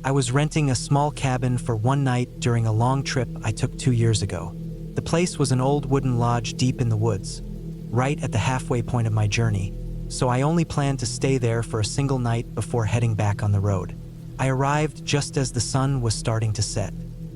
I was renting a small cabin for one night during a long trip I took 2 years ago. The place was an old wooden lodge deep in the woods, right at the halfway point of my journey, so I only planned to stay there for a single night before heading back on the road. I arrived just as the sun was starting to set.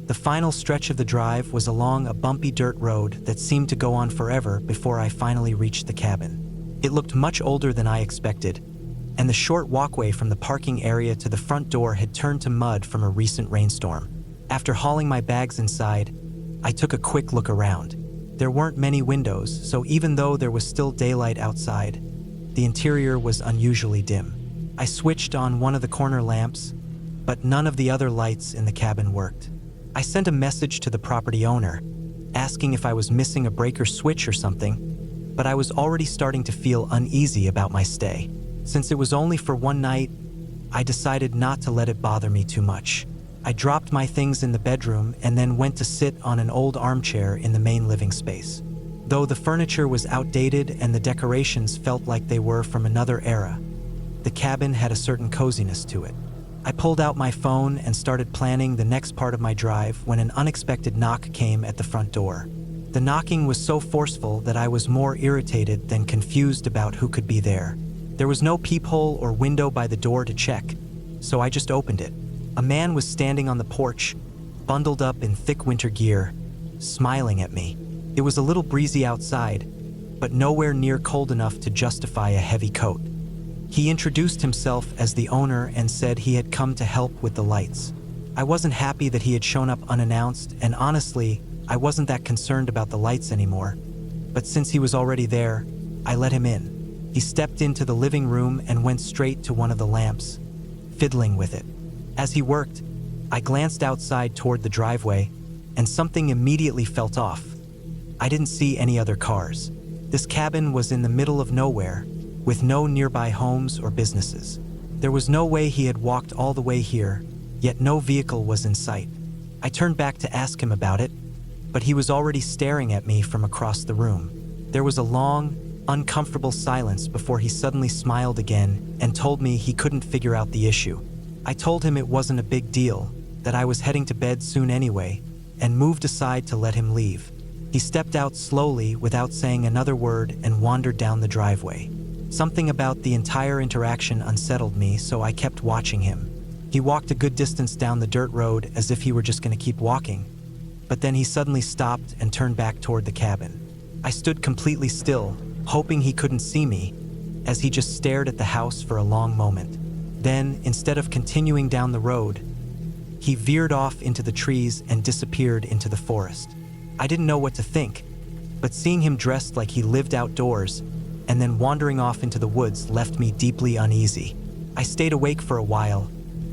The final stretch of the drive was along a bumpy dirt road that seemed to go on forever before I finally reached the cabin. It looked much older than I expected, and the short walkway from the parking area to the front door had turned to mud from a recent rainstorm. After hauling my bags inside, I took a quick look around. There weren't many windows, so even though there was still daylight outside, the interior was unusually dim. I switched on one of the corner lamps, but none of the other lights in the cabin worked. I sent a message to the property owner, asking if I was missing a breaker switch or something, but I was already starting to feel uneasy about my stay. Since it was only for one night, I decided not to let it bother me too much. I dropped my things in the bedroom and then went to sit on an old armchair in the main living space. Though the furniture was outdated and the decorations felt like they were from another era, the cabin had a certain coziness to it. I pulled out my phone and started planning the next part of my drive when an unexpected knock came at the front door. The knocking was so forceful that I was more irritated than confused about who could be there. There was no peephole or window by the door to check, so I just opened it. A man was standing on the porch, bundled up in thick winter gear, smiling at me. It was a little breezy outside, but nowhere near cold enough to justify a heavy coat. He introduced himself as the owner and said he had come to help with the lights. I wasn't happy that he had shown up unannounced, and honestly, I wasn't that concerned about the lights anymore. But since he was already there, I let him in. He stepped into the living room and went straight to one of the lamps, fiddling with it. As he worked, I glanced outside toward the driveway, and something immediately felt off. I didn't see any other cars. This cabin was in the middle of nowhere, with no nearby homes or businesses. There was no way he had walked all the way here, yet no vehicle was in sight. I turned back to ask him about it, but he was already staring at me from across the room. There was a long, uncomfortable silence before he suddenly smiled again and told me he couldn't figure out the issue. I told him it wasn't a big deal, that I was heading to bed soon anyway, and moved aside to let him leave. He stepped out slowly without saying another word and wandered down the driveway. Something about the entire interaction unsettled me, so I kept watching him. He walked a good distance down the dirt road as if he were just going to keep walking, but then he suddenly stopped and turned back toward the cabin. I stood completely still, hoping he couldn't see me, as he just stared at the house for a long moment. Then, instead of continuing down the road, he veered off into the trees and disappeared into the forest. I didn't know what to think, but seeing him dressed like he lived outdoors and then wandering off into the woods left me deeply uneasy. I stayed awake for a while,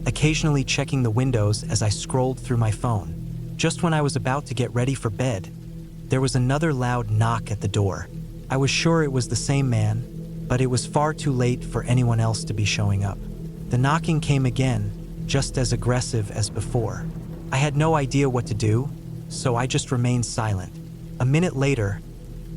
occasionally checking the windows as I scrolled through my phone. Just when I was about to get ready for bed, there was another loud knock at the door. I was sure it was the same man, but it was far too late for anyone else to be showing up. The knocking came again, just as aggressive as before. I had no idea what to do, so I just remained silent. A minute later,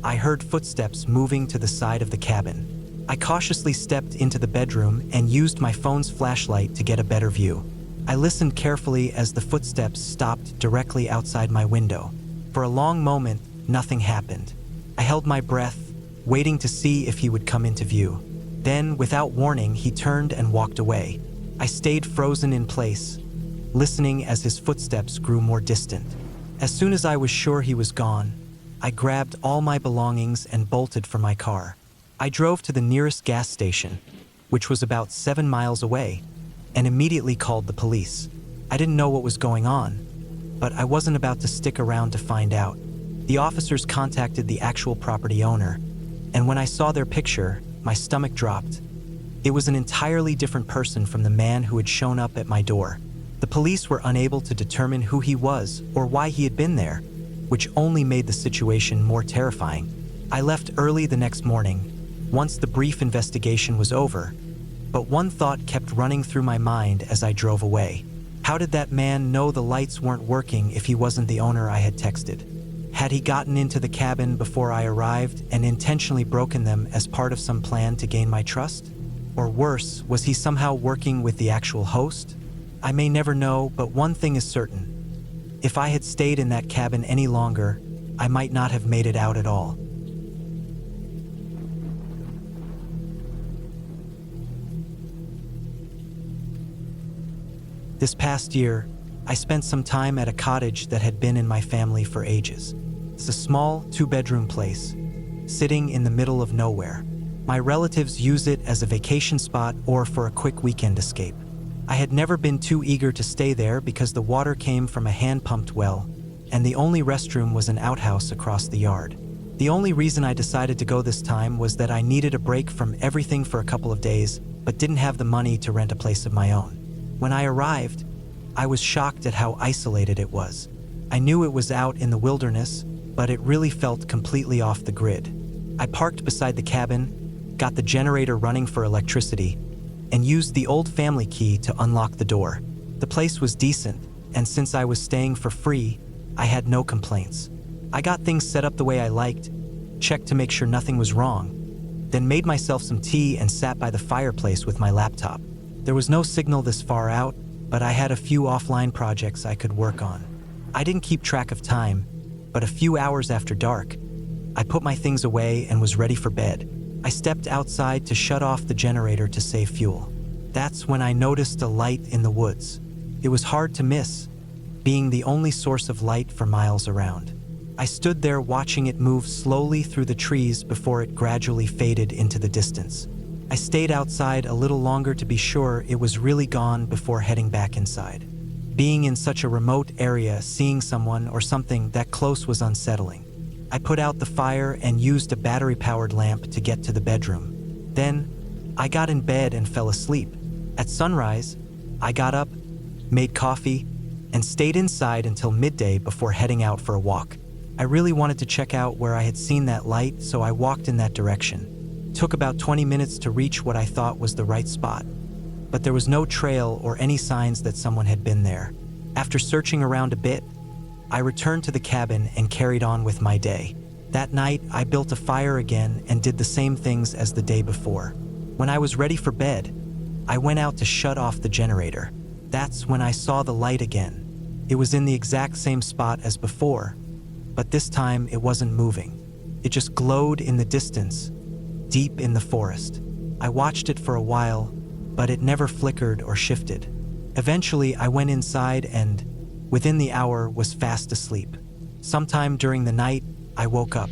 I heard footsteps moving to the side of the cabin. I cautiously stepped into the bedroom and used my phone's flashlight to get a better view. I listened carefully as the footsteps stopped directly outside my window. For a long moment, nothing happened. I held my breath, waiting to see if he would come into view. Then, without warning, he turned and walked away. I stayed frozen in place, listening as his footsteps grew more distant. As soon as I was sure he was gone, I grabbed all my belongings and bolted for my car. I drove to the nearest gas station, which was about 7 miles away, and immediately called the police. I didn't know what was going on, but I wasn't about to stick around to find out. The officers contacted the actual property owner, and when I saw their picture, my stomach dropped. It was an entirely different person from the man who had shown up at my door. The police were unable to determine who he was or why he had been there, which only made the situation more terrifying. I left early the next morning, once the brief investigation was over, but one thought kept running through my mind as I drove away. How did that man know the lights weren't working if he wasn't the owner I had texted? Had he gotten into the cabin before I arrived and intentionally broken them as part of some plan to gain my trust? Or worse, was he somehow working with the actual host? I may never know, but one thing is certain. If I had stayed in that cabin any longer, I might not have made it out at all. This past year, I spent some time at a cottage that had been in my family for ages. It's a small, two-bedroom place, sitting in the middle of nowhere. My relatives use it as a vacation spot or for a quick weekend escape. I had never been too eager to stay there because the water came from a hand-pumped well, and the only restroom was an outhouse across the yard. The only reason I decided to go this time was that I needed a break from everything for a couple of days, but didn't have the money to rent a place of my own. When I arrived, I was shocked at how isolated it was. I knew it was out in the wilderness, but it really felt completely off the grid. I parked beside the cabin, got the generator running for electricity, and used the old family key to unlock the door. The place was decent, and since I was staying for free, I had no complaints. I got things set up the way I liked, checked to make sure nothing was wrong, then made myself some tea and sat by the fireplace with my laptop. There was no signal this far out, but I had a few offline projects I could work on. I didn't keep track of time, but a few hours after dark, I put my things away and was ready for bed. I stepped outside to shut off the generator to save fuel. That's when I noticed a light in the woods. It was hard to miss, being the only source of light for miles around. I stood there watching it move slowly through the trees before it gradually faded into the distance. I stayed outside a little longer to be sure it was really gone before heading back inside. Being in such a remote area, seeing someone or something that close was unsettling. I put out the fire and used a battery-powered lamp to get to the bedroom. Then, I got in bed and fell asleep. At sunrise, I got up, made coffee, and stayed inside until midday before heading out for a walk. I really wanted to check out where I had seen that light, so I walked in that direction. It took about 20 minutes to reach what I thought was the right spot, but there was no trail or any signs that someone had been there. After searching around a bit, I returned to the cabin and carried on with my day. That night, I built a fire again and did the same things as the day before. When I was ready for bed, I went out to shut off the generator. That's when I saw the light again. It was in the exact same spot as before, but this time it wasn't moving. It just glowed in the distance, deep in the forest. I watched it for a while, but it never flickered or shifted. Eventually, I went inside and, within the hour, was fast asleep. Sometime during the night, I woke up.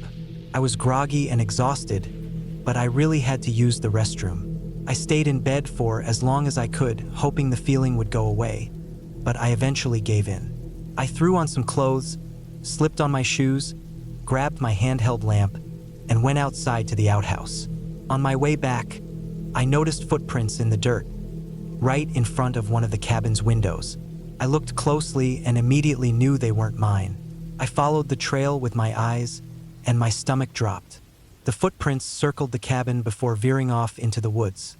I was groggy and exhausted, but I really had to use the restroom. I stayed in bed for as long as I could, hoping the feeling would go away, but I eventually gave in. I threw on some clothes, slipped on my shoes, grabbed my handheld lamp, and went outside to the outhouse. On my way back, I noticed footprints in the dirt, right in front of one of the cabin's windows. I looked closely and immediately knew they weren't mine. I followed the trail with my eyes, and my stomach dropped. The footprints circled the cabin before veering off into the woods,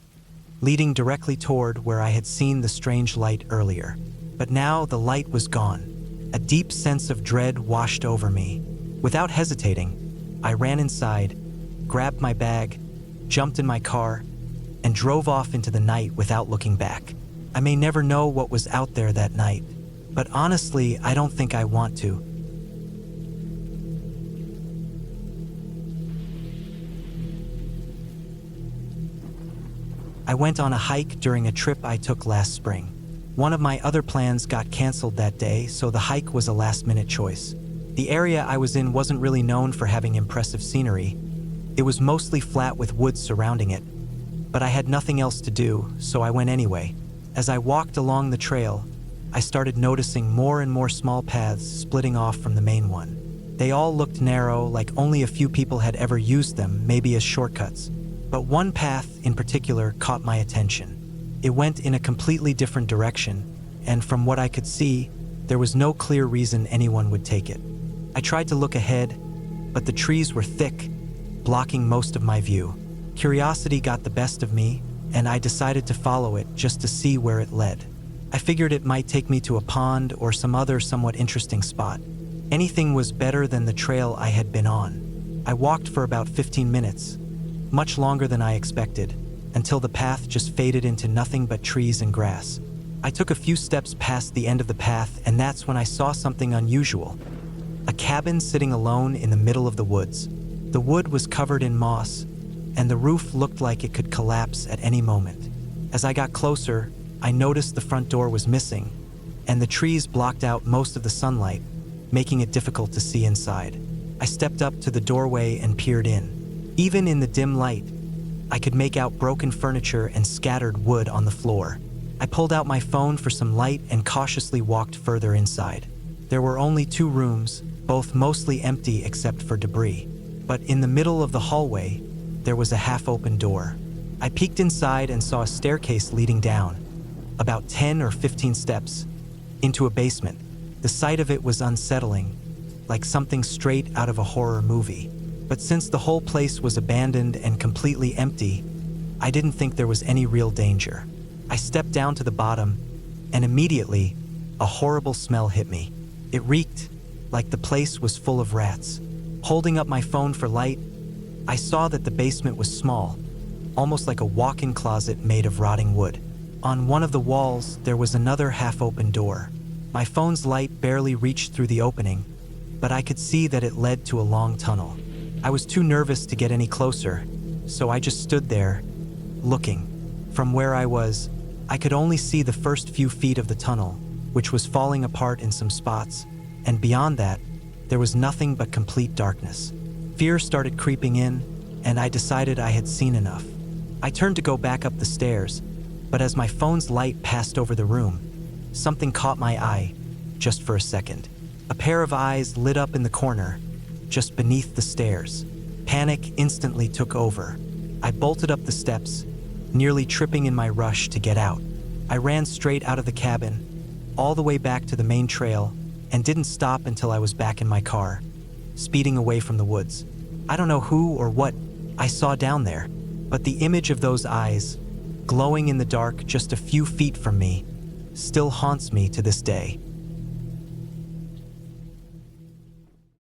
leading directly toward where I had seen the strange light earlier. But now the light was gone. A deep sense of dread washed over me. Without hesitating, I ran inside, grabbed my bag, jumped in my car, and drove off into the night without looking back. I may never know what was out there that night, but honestly, I don't think I want to. I went on a hike during a trip I took last spring. One of my other plans got canceled that day, so the hike was a last-minute choice. The area I was in wasn't really known for having impressive scenery. It was mostly flat with woods surrounding it, but I had nothing else to do, so I went anyway. As I walked along the trail, I started noticing more and more small paths splitting off from the main one. They all looked narrow, like only a few people had ever used them, maybe as shortcuts. But one path in particular caught my attention. It went in a completely different direction, and from what I could see, there was no clear reason anyone would take it. I tried to look ahead, but the trees were thick, blocking most of my view. Curiosity got the best of me, and I decided to follow it just to see where it led. I figured it might take me to a pond or some other somewhat interesting spot. Anything was better than the trail I had been on. I walked for about 15 minutes, much longer than I expected, until the path just faded into nothing but trees and grass. I took a few steps past the end of the path, and that's when I saw something unusual. A cabin sitting alone in the middle of the woods. The wood was covered in moss, and the roof looked like it could collapse at any moment. As I got closer, I noticed the front door was missing, and the trees blocked out most of the sunlight, making it difficult to see inside. I stepped up to the doorway and peered in. Even in the dim light, I could make out broken furniture and scattered wood on the floor. I pulled out my phone for some light and cautiously walked further inside. There were only 2 rooms, both mostly empty except for debris. But in the middle of the hallway, there was a half-open door. I peeked inside and saw a staircase leading down, about 10 or 15 steps, into a basement. The sight of it was unsettling, like something straight out of a horror movie. But since the whole place was abandoned and completely empty, I didn't think there was any real danger. I stepped down to the bottom, and immediately, a horrible smell hit me. It reeked like the place was full of rats. Holding up my phone for light, I saw that the basement was small, almost like a walk-in closet made of rotting wood. On one of the walls, there was another half-open door. My phone's light barely reached through the opening, but I could see that it led to a long tunnel. I was too nervous to get any closer, so I just stood there, looking. From where I was, I could only see the first few feet of the tunnel, which was falling apart in some spots, and beyond that, there was nothing but complete darkness. Fear started creeping in, and I decided I had seen enough. I turned to go back up the stairs, but as my phone's light passed over the room, something caught my eye, just for a second. A pair of eyes lit up in the corner, just beneath the stairs. Panic instantly took over. I bolted up the steps, nearly tripping in my rush to get out. I ran straight out of the cabin, all the way back to the main trail, and didn't stop until I was back in my car, speeding away from the woods. I don't know who or what I saw down there, but the image of those eyes, glowing in the dark just a few feet from me, still haunts me to this day.